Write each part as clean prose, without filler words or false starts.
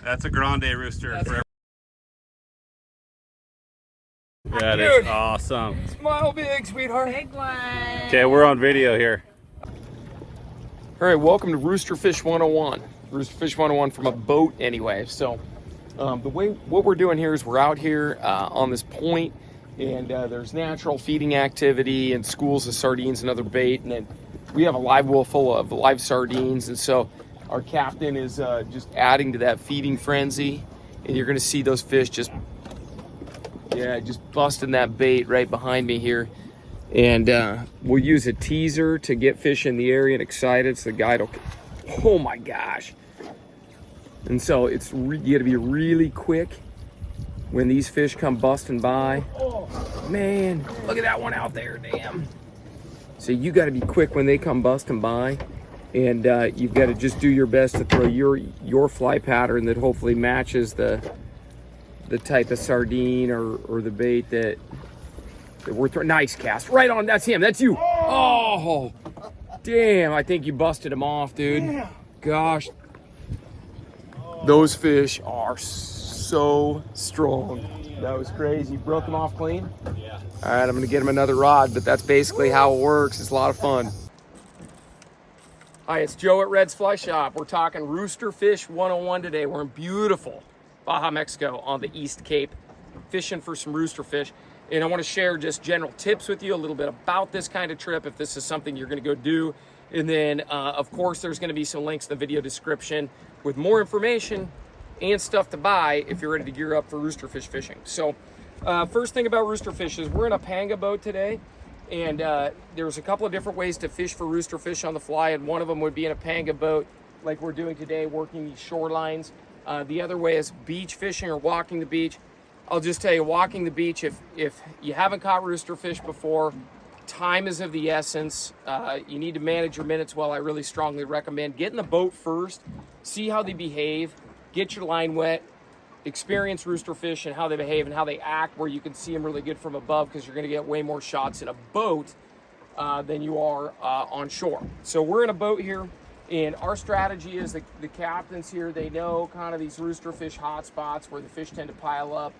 That's a grande rooster. That Dude. is awesome. Smile big, sweetheart. Big one. Okay, we're on video here. All right, welcome to Roosterfish 101. Roosterfish 101 from a boat anyway. So what we're doing here is we're out here on this point, and there's natural feeding activity and schools of sardines and other bait, and then we have a live well full of live sardines, and so our captain is just adding to that feeding frenzy, and you're gonna see those fish just busting that bait right behind me here. And we'll use a teaser to get fish in the area and excited, so the guide will, oh my gosh. And so you gotta be really quick when these fish come busting by. Oh man, look at that one out there, damn. So you gotta be quick when they come busting by, and you've gotta just do your best to throw your fly pattern that hopefully matches the type of sardine or the bait that we're throwing. Nice cast, right on, that's him, that's you. Oh, damn, I think you busted him off, dude. Gosh, those fish are so strong. That was crazy. You broke them off clean? Yeah. All right, I'm gonna get him another rod, but that's basically how it works. It's a lot of fun. Hi, it's Joe at Red's Fly Shop. We're talking Roosterfish 101 today. We're in beautiful Baja, Mexico on the East Cape, fishing for some roosterfish. And I want to share just general tips with you, a little bit about this kind of trip, if this is something you're going to go do. And then, of course, there's going to be some links in the video description with more information and stuff to buy if you're ready to gear up for roosterfish fishing. So, first thing about roosterfish is we're in a Panga boat today, and there's a couple of different ways to fish for roosterfish on the fly, and one of them would be in a Panga boat like we're doing today, working these shorelines. The other way is beach fishing or walking the beach. I'll just tell you, walking the beach, if you haven't caught roosterfish before, time is of the essence. You need to manage your minutes well. I really strongly recommend get in the boat first, see how they behave, get your line wet, experience roosterfish and how they behave and how they act, where you can see them really good from above, because you're going to get way more shots in a boat than you are on shore. So we're in a boat here, and our strategy is the captains here, they know kind of these roosterfish hot spots where the fish tend to pile up.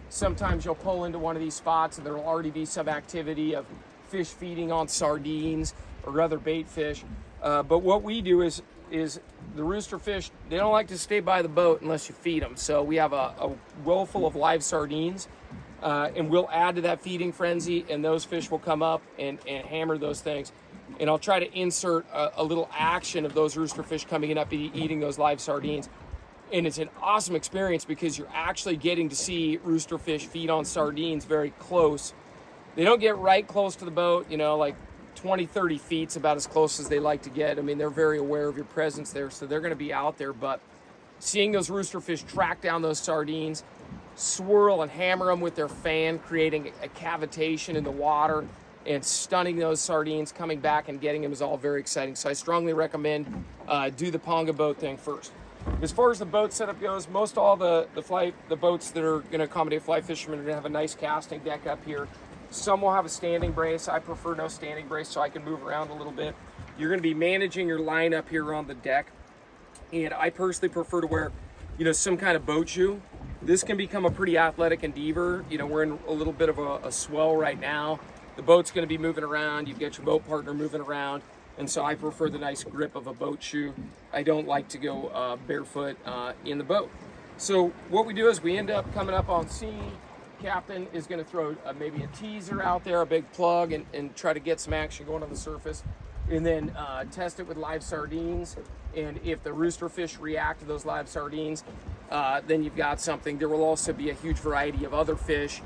Sometimes you'll pull into one of these spots and there'll already be some activity of fish feeding on sardines or other bait fish. But what we do is the roosterfish, they don't like to stay by the boat unless you feed them. So we have a well full of live sardines, and we'll add to that feeding frenzy, and those fish will come up and hammer those things. And I'll try to insert a little action of those roosterfish coming up and eating those live sardines. And it's an awesome experience because you're actually getting to see roosterfish feed on sardines very close. They don't get right close to the boat, like 20, 30 feet is about as close as they like to get. I mean, they're very aware of your presence there, so they're going to be out there. But seeing those roosterfish track down those sardines, swirl and hammer them with their fan, creating a cavitation in the water, and stunning those sardines, coming back and getting them is all very exciting. So I strongly recommend do the Panga boat thing first. As far as the boat setup goes, most all the boats that are going to accommodate fly fishermen are going to have a nice casting deck up here. Some will have a standing brace. I prefer no standing brace so I can move around a little bit. You're going to be managing your line up here on the deck, and I personally prefer to wear, some kind of boat shoe. This can become a pretty athletic endeavor. We're in a little bit of a swell right now. The boat's going to be moving around. You've got your boat partner moving around. And so I prefer the nice grip of a boat shoe. I don't like to go barefoot in the boat. So what we do is we end up coming up on sea. Captain is going to throw maybe a teaser out there, a big plug, and try to get some action going on the surface. And then test it with live sardines. And if the roosterfish react to those live sardines, then you've got something. There will also be a huge variety of other fish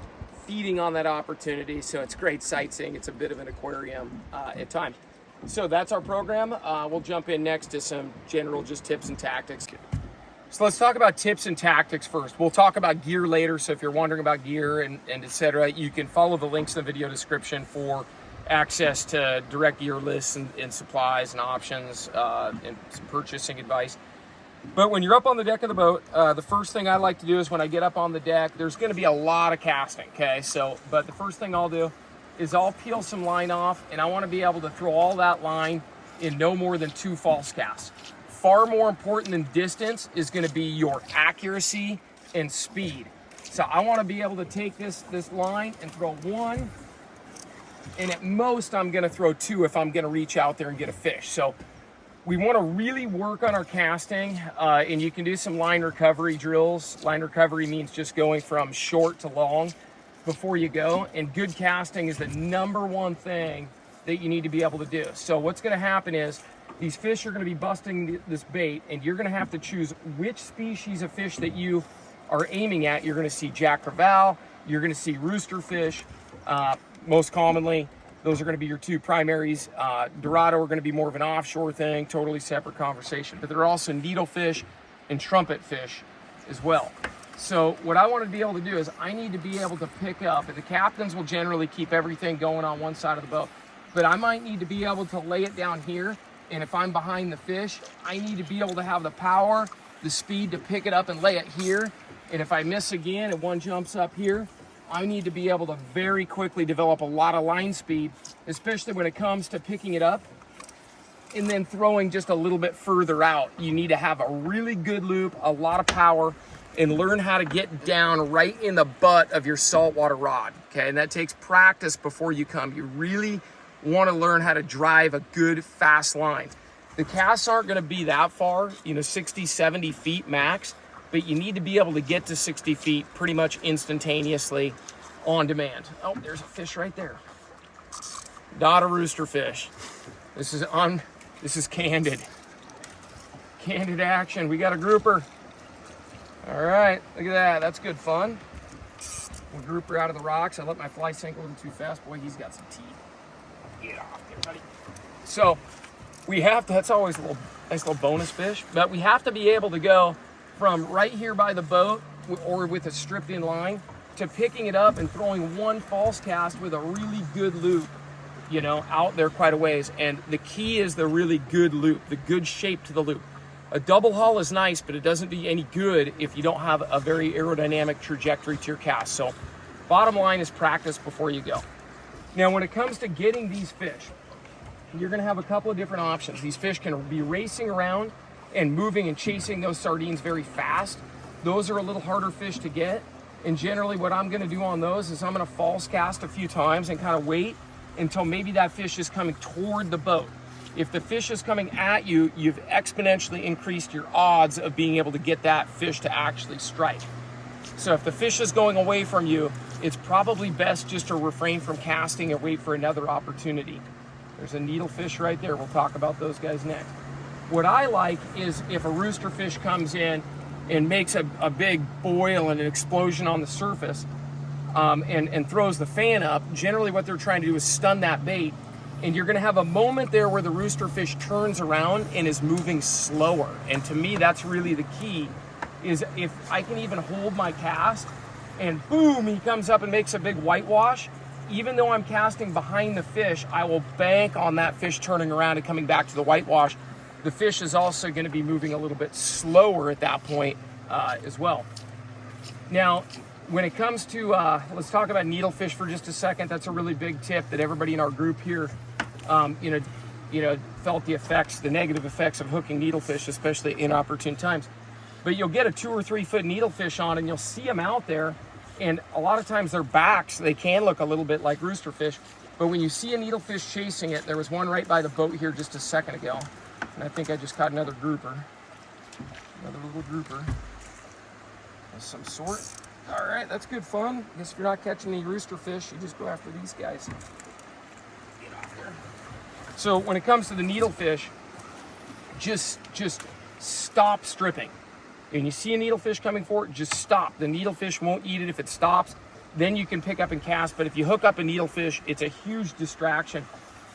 feeding on that opportunity. So it's great sightseeing. It's a bit of an aquarium at times. So that's our program. We'll jump in next to some general just tips and tactics. So let's talk about tips and tactics first. We'll talk about gear later. So if you're wondering about gear and etc., you can follow the links in the video description for access to direct gear lists and supplies and options and some purchasing advice. But when you're up on the deck of the boat, the first thing I like to do is when I get up on the deck, there's going to be a lot of casting, okay? But the first thing I'll do is I'll peel some line off, and I want to be able to throw all that line in no more than 2 false casts. far more important than distance is going to be your accuracy and speed. So I want to be able to take this line and throw one, and at most I'm going to throw two if I'm going to reach out there and get a fish. So we want to really work on our casting, and you can do some line recovery drills. Line recovery means just going from short to long before you go, and good casting is the #1 thing that you need to be able to do. So what's going to happen is these fish are going to be busting this bait, and you're going to have to choose which species of fish that you are aiming at. You're going to see jack crevalle, you're going to see roosterfish, most commonly. Those are going to be your two primaries. Dorado are going to be more of an offshore thing, totally separate conversation. But there are also needlefish and trumpet fish as well. So what I want to be able to do is I need to be able to pick up, and the captains will generally keep everything going on one side of the boat, but I might need to be able to lay it down here, and if I'm behind the fish, I need to be able to have the power, the speed to pick it up and lay it here. And if I miss again and one jumps up here, I need to be able to very quickly develop a lot of line speed, especially when it comes to picking it up and then throwing just a little bit further out. You need to have a really good loop, a lot of power, and learn how to get down right in the butt of your saltwater rod, okay? And that takes practice before you come. You really want to learn how to drive a good, fast line. The casts aren't going to be that far, 60, 70 feet max, but you need to be able to get to 60 feet pretty much instantaneously on demand. Oh, there's a fish right there. Not a roosterfish. This is candid. Candid action. We got a grouper. All right, look at that. That's good fun. We'll grouper out of the rocks. I let my fly sink a little too fast. Boy, he's got some teeth. Get off there, buddy. So we have to, that's always a nice little bonus fish, but we have to be able to go from right here by the boat or with a stripped in line to picking it up and throwing one false cast with a really good loop, out there quite a ways. And the key is the really good loop, the good shape to the loop. A double haul is nice, but it doesn't do you any good if you don't have a very aerodynamic trajectory to your cast. So bottom line is practice before you go. Now, when it comes to getting these fish, you're going to have a couple of different options. These fish can be racing around and moving and chasing those sardines very fast. Those are a little harder fish to get. And generally what I'm going to do on those is I'm going to false cast a few times and kind of wait until maybe that fish is coming toward the boat. If the fish is coming at you, you've exponentially increased your odds of being able to get that fish to actually strike. So if the fish is going away from you, it's probably best just to refrain from casting and wait for another opportunity. There's a needlefish right there. We'll talk about those guys next. What I like is if a roosterfish comes in and makes a big boil and an explosion on the surface and throws the fan up, generally what they're trying to do is stun that bait. And you're going to have a moment there where the roosterfish turns around and is moving slower. And to me, that's really the key, is if I can even hold my cast and boom, he comes up and makes a big whitewash, even though I'm casting behind the fish, I will bank on that fish turning around and coming back to the whitewash. The fish is also going to be moving a little bit slower at that point as well. Now, when it comes to, let's talk about needlefish for just a second. That's a really big tip that everybody in our group here, felt the negative effects of hooking needlefish, especially in inopportune times. But you'll get a 2 or 3 foot needlefish on and you'll see them out there. And a lot of times their backs, they can look a little bit like roosterfish. But when you see a needlefish chasing it, there was one right by the boat here just a second ago. And I think I just caught another grouper. Another little grouper of some sort. All right, that's good fun. I guess if you're not catching any roosterfish, you just go after these guys. Get off there. So when it comes to the needlefish, just stop stripping. When you see a needlefish coming forward, just stop. The needlefish won't eat it if it stops. Then you can pick up and cast. But if you hook up a needlefish, it's a huge distraction.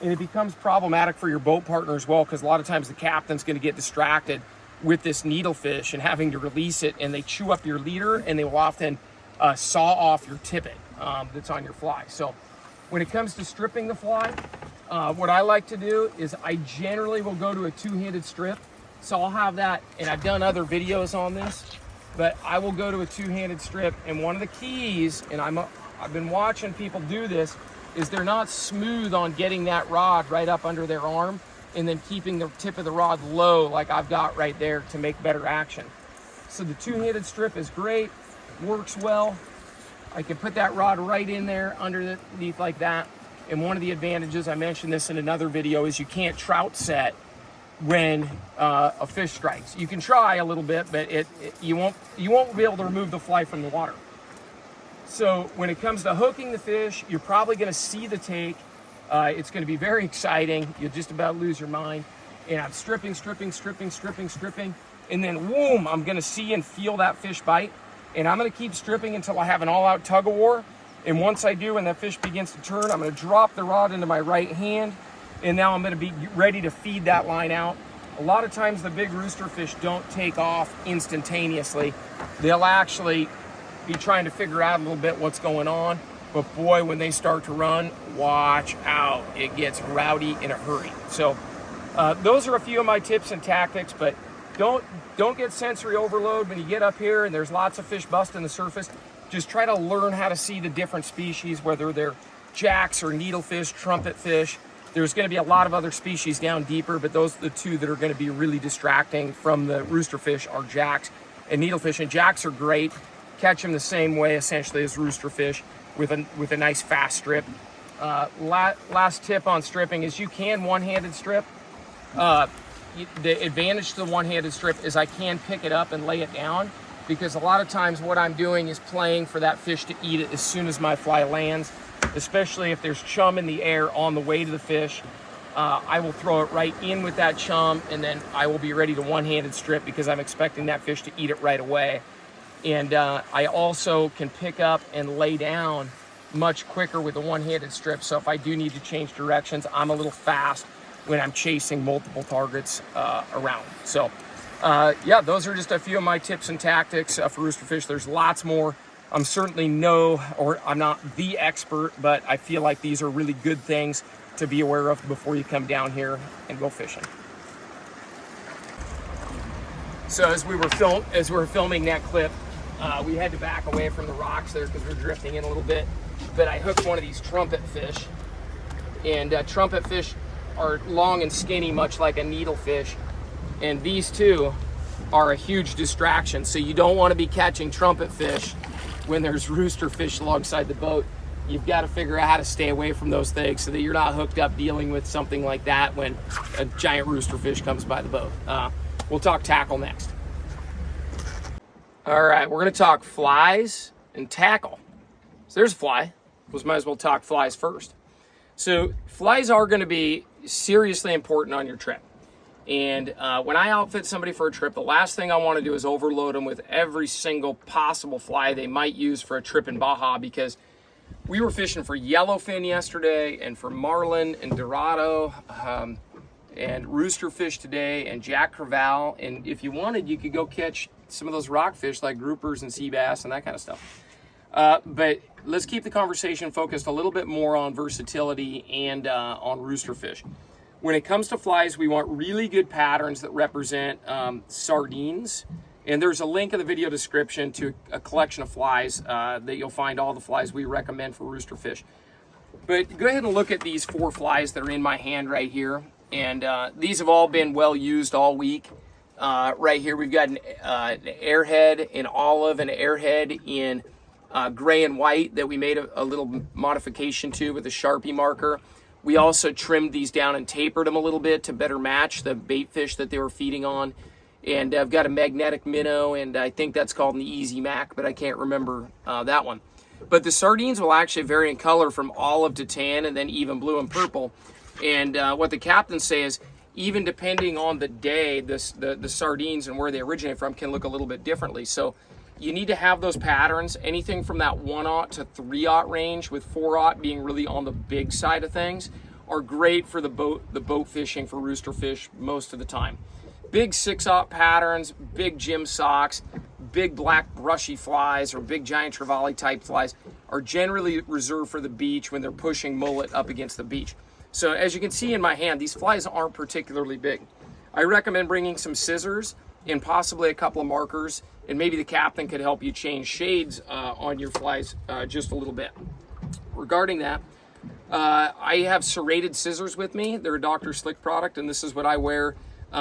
And it becomes problematic for your boat partner as well, because a lot of times the captain's going to get distracted with this needlefish and having to release it, and they chew up your leader, and they will often saw off your tippet that's on your fly. So when it comes to stripping the fly, what I like to do is I generally will go to a 2-handed strip. So I'll have that, and I've done other videos on this, but I will go to a 2-handed strip. And one of the keys, and I've been watching people do this, is they're not smooth on getting that rod right up under their arm. and then keeping the tip of the rod low like I've got right there to make better action. So the two-handed strip is great, works well. I can put that rod right in there underneath like that. And one of the advantages, I mentioned this in another video, is you can't trout set when a fish strikes. You can try a little bit, but you won't be able to remove the fly from the water. So when it comes to hooking the fish, you're probably going to see the take. It's going to be very exciting. You'll just about lose your mind. And I'm stripping, and then boom, I'm going to see and feel that fish bite. And I'm going to keep stripping until I have an all-out tug of war. And once I do, and that fish begins to turn, I'm going to drop the rod into my right hand. And now I'm going to be ready to feed that line out. A lot of times the big rooster fish don't take off instantaneously. They'll actually be trying to figure out a little bit what's going on. But boy, when they start to run, watch out. It gets rowdy in a hurry. So those are a few of my tips and tactics, but don't get sensory overload when you get up here and there's lots of fish busting the surface. Just try to learn how to see the different species, whether they're jacks or needlefish, trumpet fish. There's going to be a lot of other species down deeper, but those are the two that are going to be really distracting from the roosterfish are jacks and needlefish. And jacks are great. Catch them the same way essentially as roosterfish with a nice fast strip. Last tip on stripping is you can one-handed strip. The advantage to the one-handed strip is I can pick it up and lay it down, because a lot of times what I'm doing is playing for that fish to eat it as soon as my fly lands, especially if there's chum in the air on the way to the fish. I will throw it right in with that chum, and then I will be ready to one-handed strip because I'm expecting that fish to eat it right away. And I also can pick up and lay down much quicker with a one-handed strip. So if I do need to change directions, I'm a little fast when I'm chasing multiple targets around. So yeah, those are just a few of my tips and tactics for roosterfish. There's lots more. I'm certainly I'm not the expert, but I feel like these are really good things to be aware of before you come down here and go fishing. So as we were filming that clip, we had to back away from the rocks there because we're drifting in a little bit. But I hooked one of these trumpet fish, and trumpet fish are long and skinny, much like a needlefish. And these two are a huge distraction. So you don't want to be catching trumpet fish when there's rooster fish alongside the boat. You've got to figure out how to stay away from those things so that you're not hooked up dealing with something like that when a giant rooster fish comes by the boat. We'll talk tackle next. All right, we're going to talk flies and tackle. So there's a fly. We might as well talk flies first. So flies are going to be seriously important on your trip. And when I outfit somebody for a trip, the last thing I want to do is overload them with every single possible fly they might use for a trip in Baja, because we were fishing for yellowfin yesterday and for marlin and dorado and roosterfish today and jack crevalle. And if you wanted, you could go catch some of those rockfish like groupers and sea bass and that kind of stuff. But let's keep the conversation focused a little bit more on versatility and on roosterfish. When it comes to flies, we want really good patterns that represent sardines. And there's a link in the video description to a collection of flies that you'll find all the flies we recommend for roosterfish. But go ahead and look at these 4 flies that are in my hand right here. And these have all been well used all week. Right here we've got an airhead in olive, an airhead in gray and white that we made a little modification to with a Sharpie marker. We also trimmed these down and tapered them a little bit to better match the bait fish that they were feeding on. And I've got a magnetic minnow, and I think that's called an Easy Mac, but I can't remember that one. But the sardines will actually vary in color from olive to tan and then even blue and purple. And what the captains say is, even depending on the day, the sardines and where they originate from can look a little bit differently. So you need to have those patterns, anything from that 1/0 to 3/0 range, with 4/0 being really on the big side of things, are great for the boat fishing for roosterfish most of the time. Big 6/0 patterns, big gym socks, big black brushy flies, or big giant trevally type flies are generally reserved for the beach when they're pushing mullet up against the beach. So as you can see in my hand, these flies aren't particularly big. I recommend bringing some scissors and possibly a couple of markers, and maybe the captain could help you change shades on your flies just a little bit. Regarding that, I have serrated scissors with me. They're a Dr. Slick product, and this is what I wear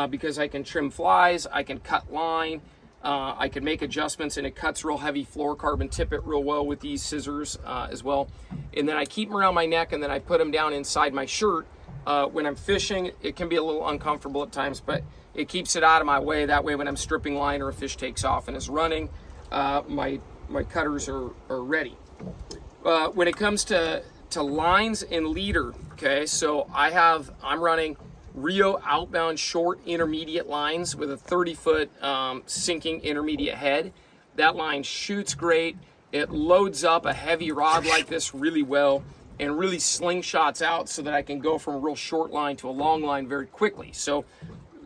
because I can trim flies, I can cut line, I can make adjustments, and it cuts real heavy fluorocarbon tip it real well with these scissors as well. And then I keep them around my neck, and then I put them down inside my shirt. When I'm fishing, it can be a little uncomfortable at times, but it keeps it out of my way. That way when I'm stripping line or a fish takes off and is running, my cutters are ready. When it comes to lines and leader, okay, so I'm running Rio outbound short intermediate lines with a 30-foot sinking intermediate head. That line shoots great. It loads up a heavy rod like this really well and really slingshots out so that I can go from a real short line to a long line very quickly. So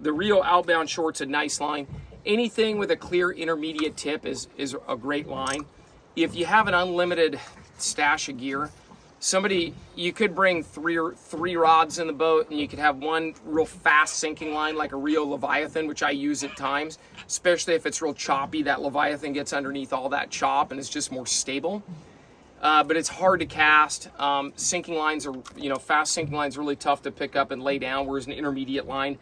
the Rio outbound short's a nice line. Anything with a clear intermediate tip is a great line. If you have an unlimited stash of gear, you could bring three rods in the boat, and you could have one real fast sinking line like a Rio Leviathan, which I use at times, especially if it's real choppy. That Leviathan gets underneath all that chop and is just more stable. But it's hard to cast. Sinking lines are, fast sinking lines are really tough to pick up and lay down, whereas an intermediate line,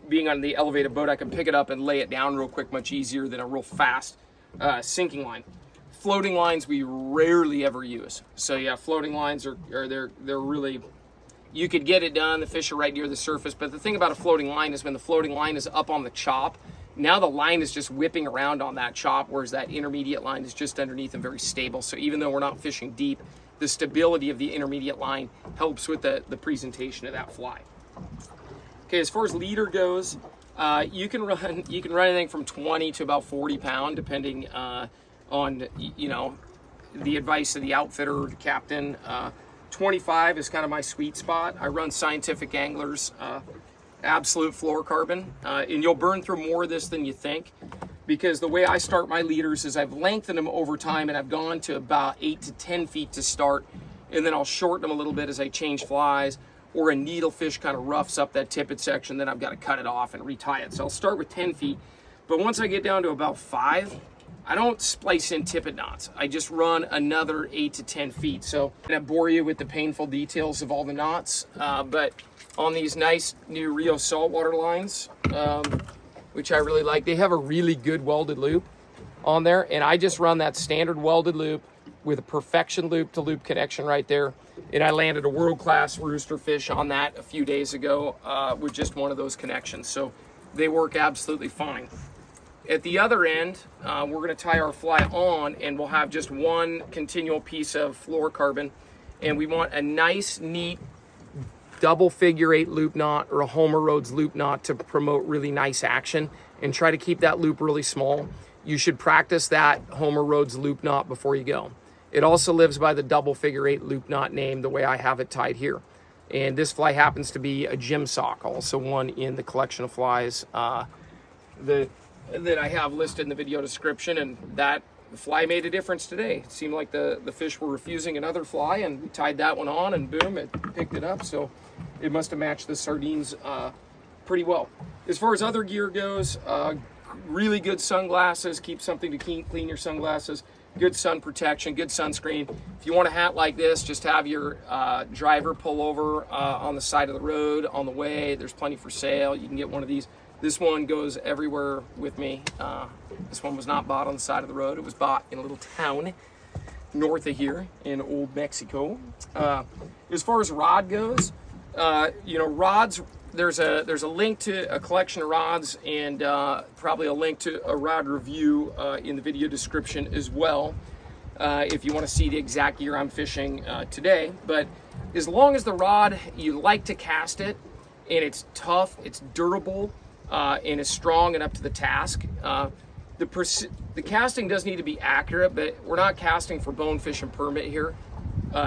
being on the elevated boat, I can pick it up and lay it down real quick, much easier than a real fast sinking line. Floating lines we rarely ever use. So yeah, floating lines they're really, you could get it done. The fish are right near the surface, but the thing about a floating line is when the floating line is up on the chop, now the line is just whipping around on that chop, whereas that intermediate line is just underneath and very stable. So even though we're not fishing deep, the stability of the intermediate line helps with the presentation of that fly. Okay, as far as leader goes, you can run anything from 20 to about 40 pound, depending on the advice of the outfitter or the captain. 25 is kind of my sweet spot. I run Scientific Anglers, absolute fluorocarbon, and you'll burn through more of this than you think, because the way I start my leaders is I've lengthened them over time, and I've gone to about 8 to 10 feet to start, and then I'll shorten them a little bit as I change flies, or a needlefish kind of roughs up that tippet section, then I've got to cut it off and retie it. So I'll start with 10 feet, but once I get down to about 5, I don't splice in tippet knots. I just run another 8 to 10 feet. So I'm gonna bore you with the painful details of all the knots, but on these nice new Rio saltwater lines, which I really like, they have a really good welded loop on there, and I just run that standard welded loop with a perfection loop to loop connection right there. And I landed a world-class roosterfish on that a few days ago with just one of those connections. So they work absolutely fine. At the other end, we're going to tie our fly on, and we'll have just one continual piece of fluorocarbon, and we want a nice, neat double figure 8 loop knot or a Homer Rhodes loop knot to promote really nice action, and try to keep that loop really small. You should practice that Homer Rhodes loop knot before you go. It also lives by the double figure 8 loop knot name, the way I have it tied here. And this fly happens to be a gym sock, also one in the collection of flies that I have listed in the video description, and that fly made a difference today. It seemed like the fish were refusing another fly, and we tied that one on, and boom, it picked it up. So it must have matched the sardines pretty well. As far as other gear goes, really good sunglasses. Keep something to clean your sunglasses. Good sun protection, good sunscreen. If you want a hat like this, just have your driver pull over on the side of the road on the way. There's plenty for sale. You can get one of these. This one goes everywhere with me. This one was not bought on the side of the road. It was bought in a little town north of here in Old Mexico. As far as rod goes, rods, there's a link to a collection of rods, and probably a link to a rod review in the video description as well, if you want to see the exact gear I'm fishing today. But as long as the rod, you like to cast it, and it's tough, it's durable, and is strong and up to the task. The casting does need to be accurate, but we're not casting for bonefish and permit here.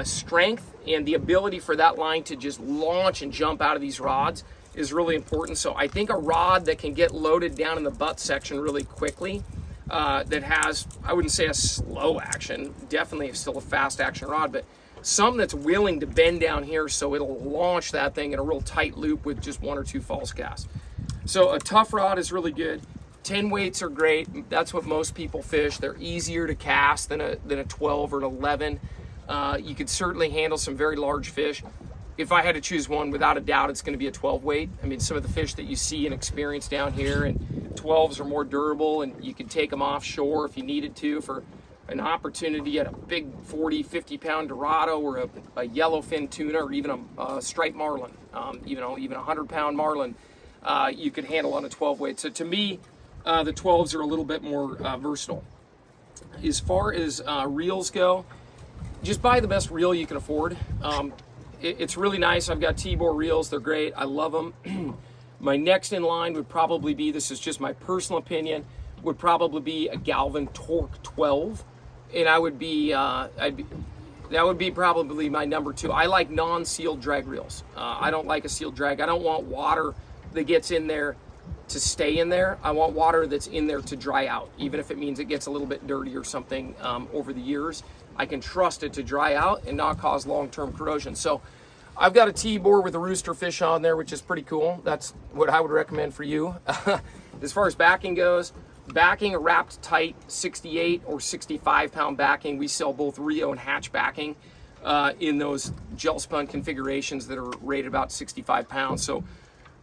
Strength and the ability for that line to just launch and jump out of these rods is really important. So I think a rod that can get loaded down in the butt section really quickly, that has, I wouldn't say a slow action, definitely still a fast action rod, but something that's willing to bend down here so it'll launch that thing in a real tight loop with just 1 or 2 false casts. So a tough rod is really good. 10 weights are great. That's what most people fish. They're easier to cast than a 12 or an 11. You could certainly handle some very large fish. If I had to choose one, without a doubt, it's going to be a 12 weight. I mean, some of the fish that you see and experience down here, and 12s are more durable, and you can take them offshore if you needed to for an opportunity at a big 40, 50-pound Dorado or a yellowfin tuna, or even a striped marlin, even a 100-pound marlin, you could handle on a 12 weight. So to me, the 12s are a little bit more versatile. As far as reels go, just buy the best reel you can afford. It's really nice. I've got T-bore reels. They're great. I love them. My next in line would probably be, this is just my personal opinion, would probably be a Galvin Torque 12. And that would be probably my number 2. I like non-sealed drag reels. I don't like a sealed drag. I don't want water that gets in there to stay in there. I want water that's in there to dry out, even if it means it gets a little bit dirty or something over the years. I can trust it to dry out and not cause long-term corrosion. So I've got a T-bore with a Roosterfish on there, which is pretty cool. That's what I would recommend for you. As far as backing goes, backing a wrapped tight 68 or 65-pound backing. We sell both Rio and Hatch backing in those gel spun configurations that are rated about 65 pounds. So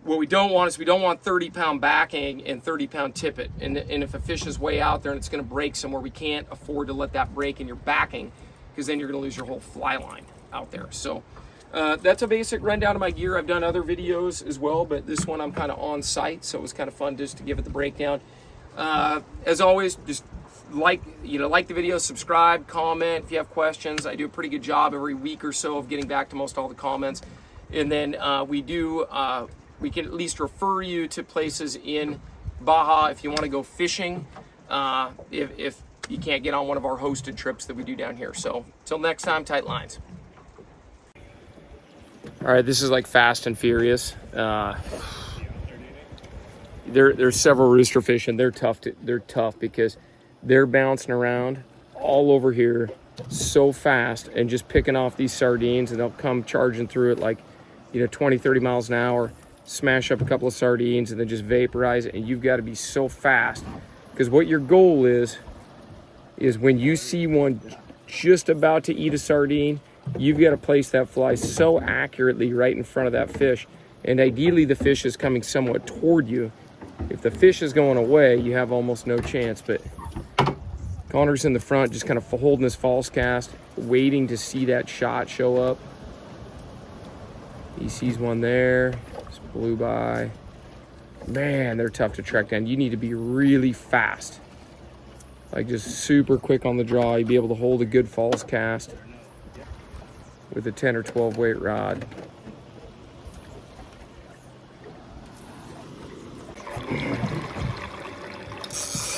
what we don't want is we don't want 30-pound backing and 30-pound tippet. And if a fish is way out there and it's going to break somewhere, we can't afford to let that break in your backing, because then you're going to lose your whole fly line out there. So that's a basic rundown of my gear. I've done other videos as well, but this one I'm kind of on site, so it was kind of fun just to give it the breakdown. As always, just like the video, subscribe, comment if you have questions. I do a pretty good job every week or so of getting back to most all the comments. And then we can at least refer you to places in Baja if you want to go fishing, if you can't get on one of our hosted trips that we do down here. So till next time, tight lines. All right, this is like Fast and Furious. There's several Roosterfish, and they're tough because they're bouncing around all over here so fast and just picking off these sardines, and they'll come charging through it like 20, 30 miles an hour, smash up a couple of sardines, and then just vaporize it. And you've got to be so fast, because what your goal is when you see one just about to eat a sardine, you've got to place that fly so accurately right in front of that fish. And ideally the fish is coming somewhat toward you. If the fish is going away, you have almost no chance. But Connor's in the front, just kind of holding his false cast, waiting to see that shot show up. He sees one there, just blew by. Man, they're tough to track down. You need to be really fast, like just super quick on the draw. You'd be able to hold a good false cast with a 10 or 12 weight rod.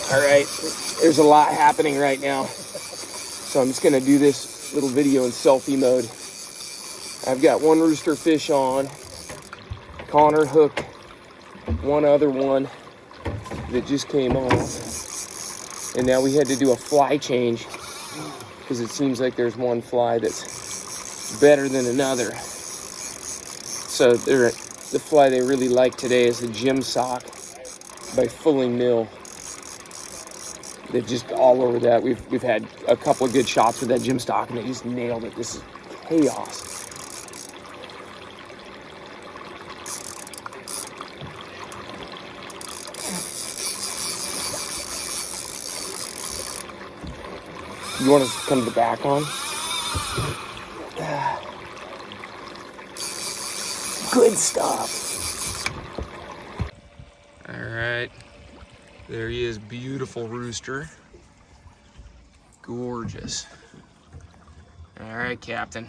All right, there's a lot happening right now, so I'm just gonna do this little video in selfie mode. I've got one Roosterfish on. Connor hooked one other one that just came off, and now we had to do a fly change because it seems like there's one fly that's better than another. So the fly they really like today is the Gym Sock by Fulling Mill. They're just all over that. We've had a couple of good shots with that Gym Stock, and they just nailed it. This is chaos. You want to come to the back on? Good stuff. All right. There he is, beautiful rooster. Gorgeous. All right, Captain.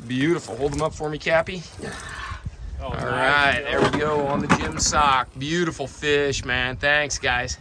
Beautiful. Hold him up for me, Cappy. All right, there we go on the Gym Sock. Beautiful fish, man. Thanks, guys.